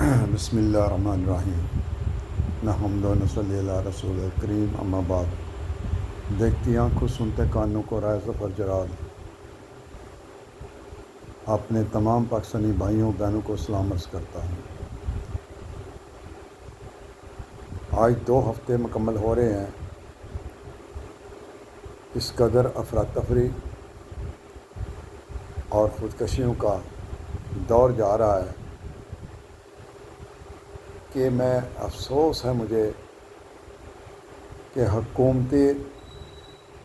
بسم اللہ الرحمن الرحیم نحمد و نصلی علی رسول کریم اما بعد۔ دیکھتی آنکھوں سنتے کانوں کو رائے ظفر جلال اپنے تمام پاکستانی بھائیوں بہنوں کو سلام عرض کرتا ہوں۔ آج 2 ہفتے مکمل ہو رہے ہیں، اس قدر افراتفری اور خودکشیوں کا دور جا رہا ہے کہ میں افسوس ہے مجھے کہ حکومتی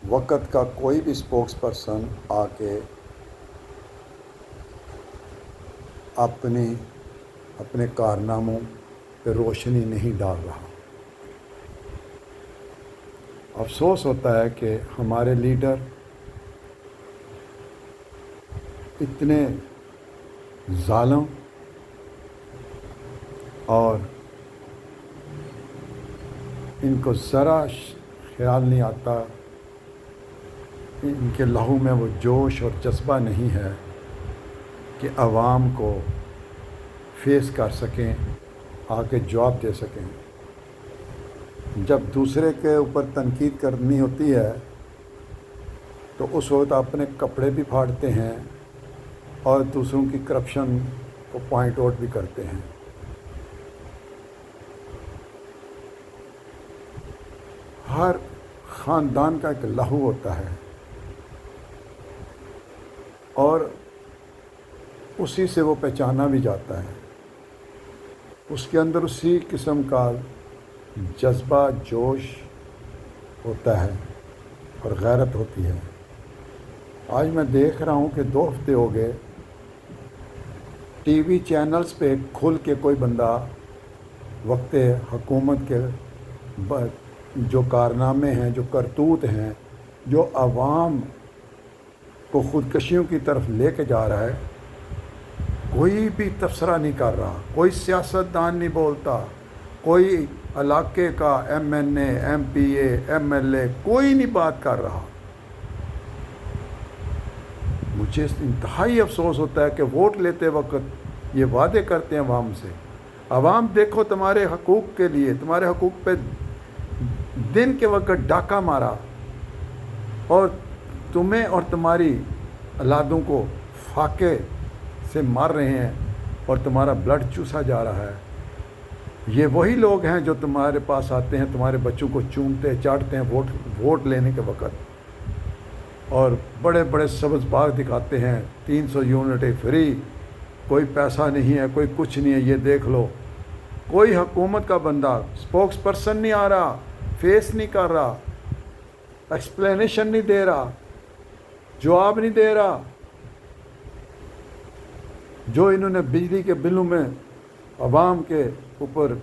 وقت کا کوئی بھی اسپوکس پرسن آ کے اپنے کارناموں پہ روشنی نہیں ڈال رہا۔ افسوس ہوتا ہے کہ ہمارے لیڈر اتنے ظالم اور ان کو ذرا خیال نہیں آتا، ان کے لہو میں وہ جوش اور جذبہ نہیں ہے کہ عوام کو فیس کر سکیں، آ کے جواب دے سکیں۔ جب دوسرے کے اوپر تنقید کرنی ہوتی ہے تو اس وقت اپنے کپڑے بھی پھاڑتے ہیں اور دوسروں کی کرپشن کو پوائنٹ آؤٹ بھی کرتے ہیں۔ ہر خاندان کا ایک لہو ہوتا ہے اور اسی سے وہ پہچانا بھی جاتا ہے، اس کے اندر اسی قسم کا جذبہ جوش ہوتا ہے اور غیرت ہوتی ہے۔ آج میں دیکھ رہا ہوں کہ 2 ہفتے ہو گئے ٹی وی چینلز پہ کھل کے کوئی بندہ وقت حکومت کے جو کارنامے ہیں، جو کرتوت ہیں، جو عوام کو خودکشیوں کی طرف لے کے جا رہا ہے، کوئی بھی تبصرہ نہیں کر رہا، کوئی سیاستدان نہیں بولتا، کوئی علاقے کا M N A, M P A, M L A کوئی نہیں بات کر رہا۔ مجھے انتہائی افسوس ہوتا ہے کہ ووٹ لیتے وقت یہ وعدے کرتے ہیں عوام سے، عوام دیکھو تمہارے حقوق کے لیے، تمہارے حقوق پہ دن کے وقت ڈاکہ مارا اور تمہیں اور تمہاری اولادوں کو فاقے سے مار رہے ہیں اور تمہارا بلڈ چوسا جا رہا ہے۔ یہ وہی لوگ ہیں جو تمہارے پاس آتے ہیں، تمہارے بچوں کو چومتے چاٹتے ہیں ووٹ لینے کے وقت، اور بڑے بڑے سبز باغ دکھاتے ہیں، 300 یونٹیں فری، کوئی پیسہ نہیں ہے، کوئی کچھ نہیں ہے، یہ دیکھ لو۔ کوئی حکومت کا بندہ اسپوکس پرسن نہیں آ رہا، فیس نہیں کر رہا، ایکسپلینیشن نہیں دے رہا، جواب نہیں دے رہا۔ جو انہوں نے بجلی کے بلوں میں عوام کے اوپر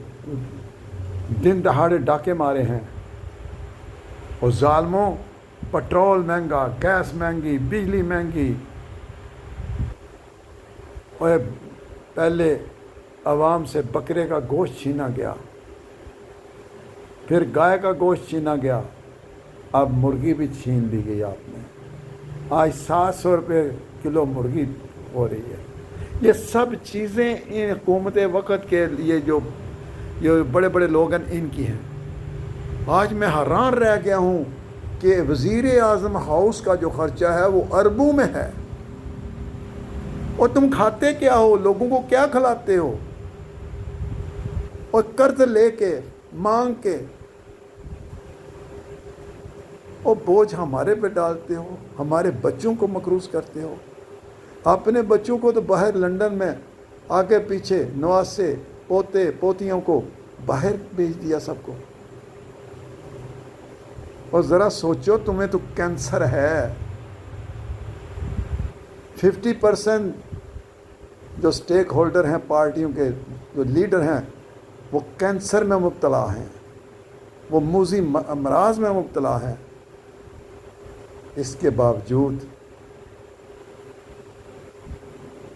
دن دہاڑے ڈاکے مارے ہیں، اور ظالموں، پٹرول مہنگا، گیس مہنگی، بجلی مہنگی، اور پہلے عوام سے بکرے کا گوشت چھینا گیا، پھر گائے کا گوشت چھینا گیا، اب مرغی بھی چھین لی گئی آپ نے۔ آج 700 روپے کلو مرغی ہو رہی ہے۔ یہ سب چیزیں ان حکومت وقت کے لیے جو بڑے بڑے لوگ ہیں ان کی ہیں۔ آج میں حیران رہ گیا ہوں کہ وزیر اعظم ہاؤس کا جو خرچہ ہے وہ اربوں میں ہے، اور تم کھاتے کیا ہو، لوگوں کو کیا کھلاتے ہو، اور قرض لے کے مانگ کے، اور بوجھ ہمارے پہ ڈالتے ہو، ہمارے بچوں کو مقروض کرتے ہو۔ اپنے بچوں کو تو باہر لندن میں آگے پیچھے نواسے پوتے پوتیوں کو باہر بھیج دیا سب کو۔ اور ذرا سوچو، تمہیں تو کینسر ہے۔ 50% جو سٹیک ہولڈر ہیں پارٹیوں کے، جو لیڈر ہیں، وہ کینسر میں مبتلا ہیں، وہ موذی امراض میں مبتلا ہیں۔ اس کے باوجود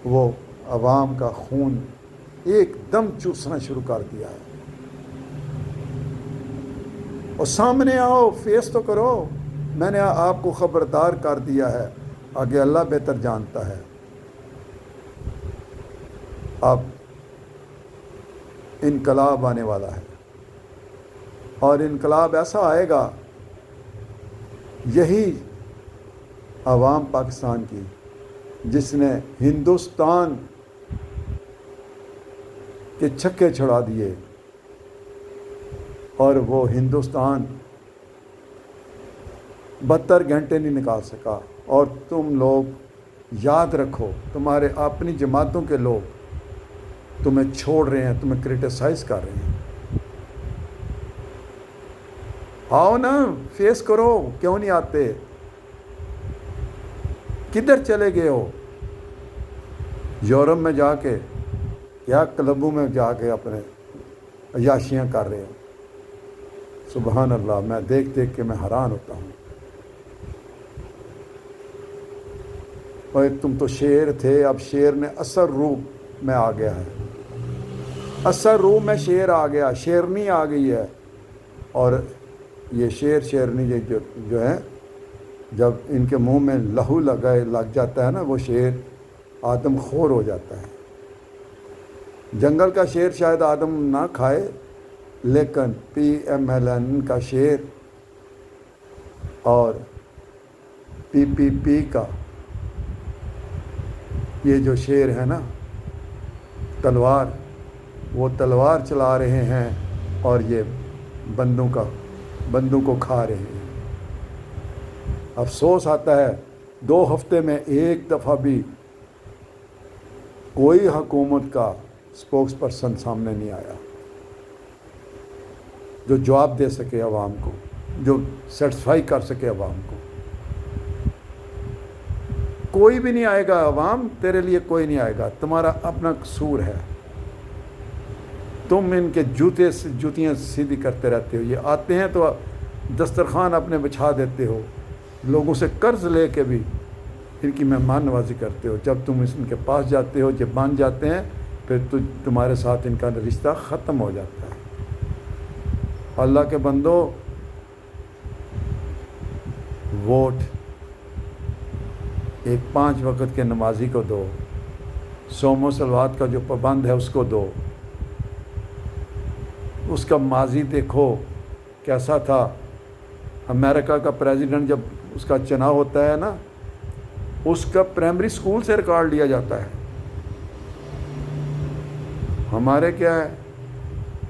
وہ عوام کا خون ایک دم چوسنا شروع کر دیا ہے۔ اور سامنے آؤ، فیس تو کرو، میں نے آپ کو خبردار کر دیا ہے، آگے اللہ بہتر جانتا ہے۔ اب انقلاب آنے والا ہے، اور انقلاب ایسا آئے گا، یہی عوام پاکستان کی جس نے ہندوستان کے چھکے چھڑا دیے، اور وہ ہندوستان 72 گھنٹے نہیں نکال سکا، اور تم لوگ یاد رکھو، تمہارے اپنی جماعتوں کے لوگ تمہیں چھوڑ رہے ہیں، تمہیں کرٹیسائز کر رہے ہیں۔ آؤ نا، فیس کرو، کیوں نہیں آتے؟ کدھر چلے گئے ہو؟ یورپ میں جا کے یا کلبوں میں جا کے اپنے عیاشیاں کر رہے ہو؟ سبحان اللہ، میں دیکھ دیکھ کے میں حیران ہوتا ہوں۔ اور تم تو شیر تھے، اب شیر نے اثر روپ میں آ گیا ہے، اثر روپ میں شیر آ گیا، شیرنی آ گئی ہے۔ اور یہ شیر شیرنی جو ہے، جب ان کے منہ میں لہو لگ جاتا ہے نا، وہ شیر آدم خور ہو جاتا ہے۔ جنگل کا شیر شاید آدم نہ کھائے، لیکن PMLN کا شیر اور PPP کا یہ جو شیر ہے نا، تلوار، وہ تلوار چلا رہے ہیں اور یہ بندوں کو کھا رہے ہیں۔ افسوس آتا ہے 2 ہفتے میں ایک دفعہ بھی کوئی حکومت کا اسپوکس پرسن سامنے نہیں آیا جو جواب دے سکے عوام کو، جو سیٹسفائی کر سکے عوام کو۔ کوئی بھی نہیں آئے گا، عوام تیرے لیے کوئی نہیں آئے گا، تمہارا اپنا قصور ہے۔ تم ان کے جوتیاں سیدھی کرتے رہتے ہو۔ یہ آتے ہیں تو دسترخوان اپنے بچھا دیتے ہو، لوگوں سے قرض لے کے بھی ان کی مہمان نوازی کرتے ہو۔ جب تم ان کے پاس جاتے ہو، جب مان جاتے ہیں، پھر تمہارے ساتھ ان کا رشتہ ختم ہو جاتا ہے۔ اللہ کے بندو، ووٹ ایک 5 وقت کے نمازی کو دو، صوم و صلوات کا جو پابند ہے اس کو دو۔ اس کا ماضی دیکھو کیسا تھا۔ امریکہ کا پریزیڈنٹ جب اس کا چناؤ ہوتا ہے نا، اس کا پرائمری اسکول سے ریکارڈ لیا جاتا ہے۔ ہمارے کیا ہے،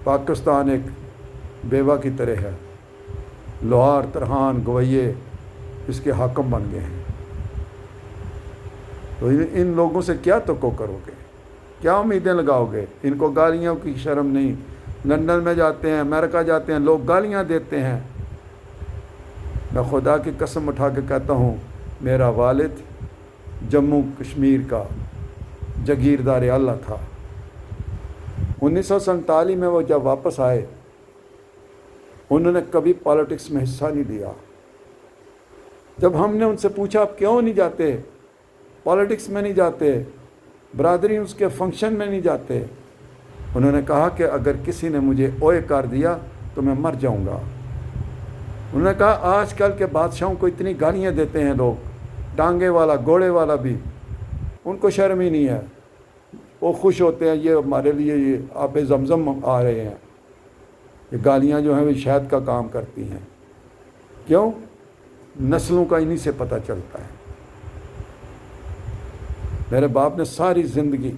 پاکستان ایک بیوہ کی طرح ہے، لوہار، ترہان، گوئیے اس کے حاکم بن گئے ہیں۔ تو ان لوگوں سے کیا توقع کرو گے، کیا امیدیں لگاؤ گے؟ ان کو گالیوں کی شرم نہیں۔ لندن میں جاتے ہیں، امریکہ جاتے ہیں، لوگ گالیاں دیتے ہیں۔ میں خدا کی قسم اٹھا کے کہتا ہوں، میرا والد جموں کشمیر کا جاگیردار اعلیٰ تھا۔ 1947 میں وہ جب واپس آئے، انہوں نے کبھی پالیٹکس میں حصہ نہیں لیا۔ جب ہم نے ان سے پوچھا آپ کیوں نہیں جاتے، پالیٹکس میں نہیں جاتے، برادری اس کے فنکشن میں نہیں جاتے، انہوں نے کہا کہ اگر کسی نے مجھے اوئے کر دیا تو میں مر جاؤں گا۔ انہوں نے کہا آج کل کے بادشاہوں کو اتنی گالیاں دیتے ہیں لوگ، ٹانگے والا، گھوڑے والا بھی، ان کو شرم ہی نہیں ہے۔ وہ خوش ہوتے ہیں، یہ ہمارے لیے یہ آب زمزم آ رہے ہیں۔ یہ گالیاں جو ہیں وہ شہد کا کام کرتی ہیں۔ کیوں؟ نسلوں کا انہی سے پتہ چلتا ہے۔ میرے باپ نے ساری زندگی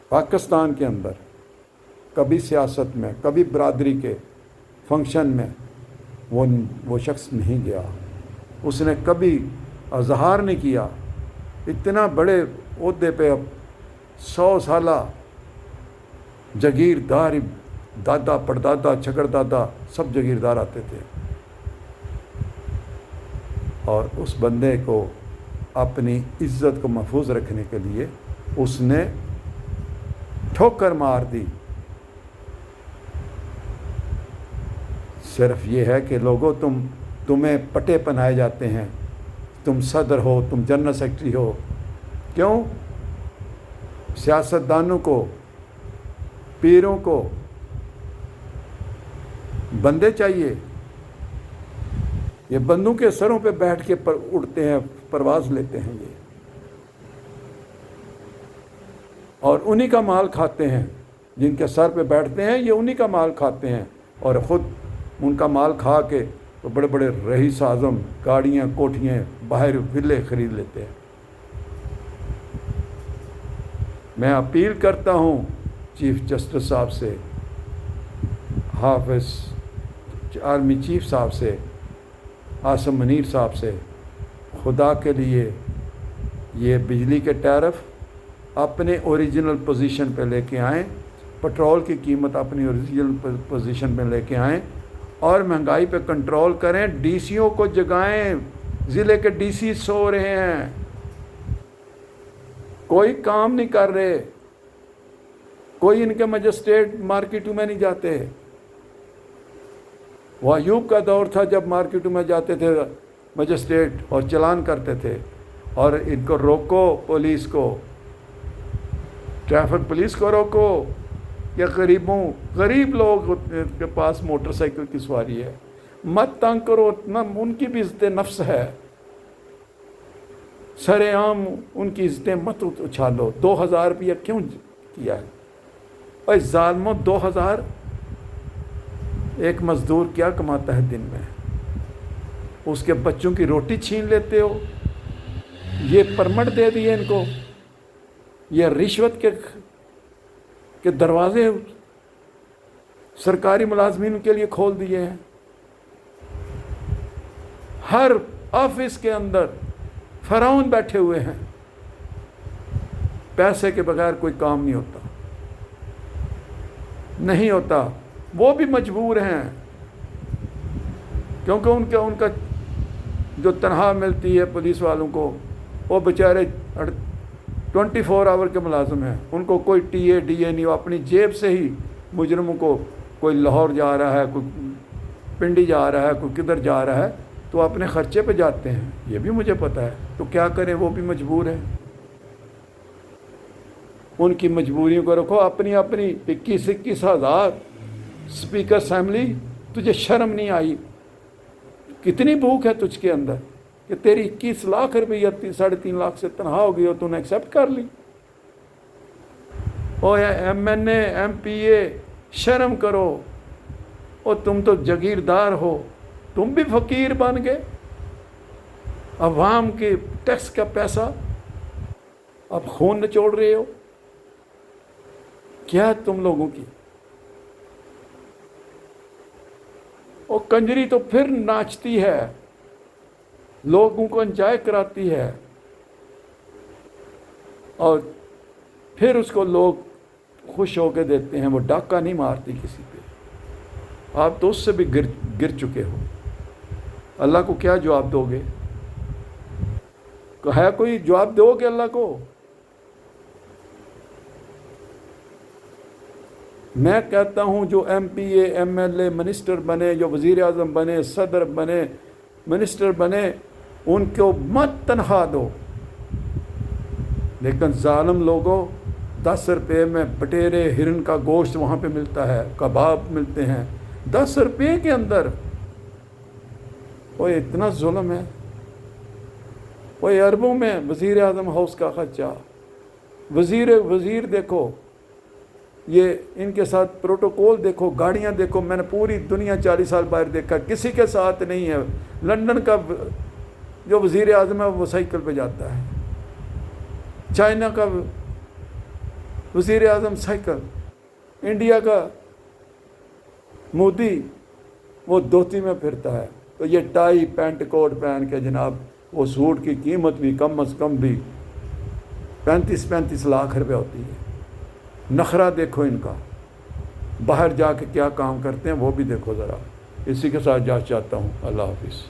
پاکستان کے اندر کبھی سیاست میں، کبھی برادری کے فنکشن میں وہ شخص نہیں گیا۔ اس نے کبھی اظہار نہیں کیا۔ اتنا بڑے عہدے پہ، اب 100 سالہ جاگیردار، دادا، پردادا، چھکر دادا سب جاگیردار آتے تھے، اور اس بندے کو اپنی عزت کو محفوظ رکھنے کے لیے اس نے ٹھوکر مار دی۔ صرف یہ ہے کہ لوگوں تمہیں پٹے پہنائے جاتے ہیں، تم صدر ہو، تم جنرل سیکرٹری ہو۔ کیوں؟ سیاستدانوں کو، پیروں کو بندے چاہیے۔ یہ بندوں کے سروں پہ بیٹھ کے اڑتے ہیں، پرواز لیتے ہیں یہ، اور انہی کا مال کھاتے ہیں۔ جن کے سر پہ بیٹھتے ہیں یہ انہی کا مال کھاتے ہیں، اور خود ان کا مال کھا کے تو بڑے بڑے رئیس اعظم گاڑیاں کوٹھیاں باہر ویلے خرید لیتے ہیں۔ میں اپیل کرتا ہوں چیف جسٹس صاحب سے، حافظ آرمی چیف صاحب سے، عاصم منیر صاحب سے، خدا کے لیے یہ بجلی کے ٹیرف اپنے اوریجنل پوزیشن پہ لے کے آئیں، پٹرول کی قیمت اپنی اوریجنل پوزیشن پہ لے کے آئیں، اور مہنگائی پہ کنٹرول کریں۔ ڈی سیوں کو جگائیں، ضلع کے ڈی سی سو رہے ہیں، کوئی کام نہیں کر رہے، کوئی ان کے مجسٹریٹ مارکیٹوں میں نہیں جاتے۔ وہ ایوب کا دور تھا جب مارکیٹوں میں جاتے تھے مجسٹریٹ اور چلان کرتے تھے، اور ان کو روکو، پولیس کو، ٹریفک پولیس کو روکو، یا غریب لوگ کے پاس موٹر سائیکل کی سواری ہے، مت تنگ کرو، ان کی بھی عزت نفس ہے، سر عام ان کی عزتیں مت اچھالو۔ 2000 روپیہ کیوں کیا ہے؟ اور ظالموں، 2000 ایک مزدور کیا کماتا ہے دن میں؟ اس کے بچوں کی روٹی چھین لیتے ہو۔ یہ پرمٹ دے دیے ان کو، یہ رشوت کے دروازے سرکاری ملازمین کے لیے کھول دیے ہیں۔ ہر آفس کے اندر فرعون بیٹھے ہوئے ہیں، پیسے کے بغیر کوئی کام نہیں ہوتا، نہیں ہوتا۔ وہ بھی مجبور ہیں، کیونکہ ان کا جو تنخواہ ملتی ہے پولیس والوں کو، وہ بیچارے 24 آور کے ملازم ہیں، ان کو کوئی ٹی اے ڈی اے نہیں، وہ اپنی جیب سے ہی مجرموں کو، کوئی لاہور جا رہا ہے، کوئی پنڈی جا رہا ہے، کوئی کدھر جا رہا ہے، تو اپنے خرچے پہ جاتے ہیں، یہ بھی مجھے پتہ ہے۔ تو کیا کریں، وہ بھی مجبور ہیں۔ ان کی مجبوریوں کو رکھو، اپنی 21 ہزار اسپیکر اسمبلی، تجھے شرم نہیں آئی؟ کتنی بھوک ہے تجھ کے اندر کہ تیری 21 لاکھ روپیہ 3.5 لاکھ سے تنخواہ ہو گئی اور تو نے ایکسیپٹ کر لی؟ O M N A, M P اے، شرم کرو۔ اور تم تو جاگیردار ہو، تم بھی فقیر بن گئے، عوام کے ٹیکس کا پیسہ اب خون نچوڑ رہے ہو۔ کیا تم لوگوں کی؟ اور کنجری تو پھر ناچتی ہے، لوگوں کو انجوائے کراتی ہے، اور پھر اس کو لوگ خوش ہو کے دیتے ہیں۔ وہ ڈاکہ نہیں مارتی کسی پہ، آپ تو اس سے بھی گر چکے ہو۔ اللہ کو کیا جواب دو گے؟ ہے کوئی جواب دو گے اللہ کو؟ میں کہتا ہوں جو M P A, M L A, minister بنے، جو وزیر اعظم بنے، صدر بنے، منسٹر بنے، ان کو مت تنخواہ دو، لیکن ظالم لوگوں 10 روپے میں بٹیرے، ہرن کا گوشت وہاں پہ ملتا ہے، کباب ملتے ہیں 10 روپے کے اندر۔ وہ اتنا ظلم ہے۔ وہ اربوں میں وزیر اعظم ہاؤس کا خرچہ، وزیر دیکھو، یہ ان کے ساتھ پروٹوکول دیکھو، گاڑیاں دیکھو۔ میں نے پوری دنیا 40 سال باہر دیکھا، کسی کے ساتھ نہیں ہے۔ لندن کا جو وزیر اعظم ہے وہ سائیکل پہ جاتا ہے، چائنا کا وزیر اعظم سائیکل، انڈیا کا مودی وہ دھوتی میں پھرتا ہے۔ تو یہ ٹائی پینٹ کوٹ پہن کے جناب، وہ سوٹ کی قیمت بھی کم از کم بھی 35 لاکھ روپے ہوتی ہے۔ نخرہ دیکھو ان کا، باہر جا کے کیا کام کرتے ہیں وہ بھی دیکھو ذرا۔ اسی کے ساتھ جا چاہتا ہوں، اللہ حافظ۔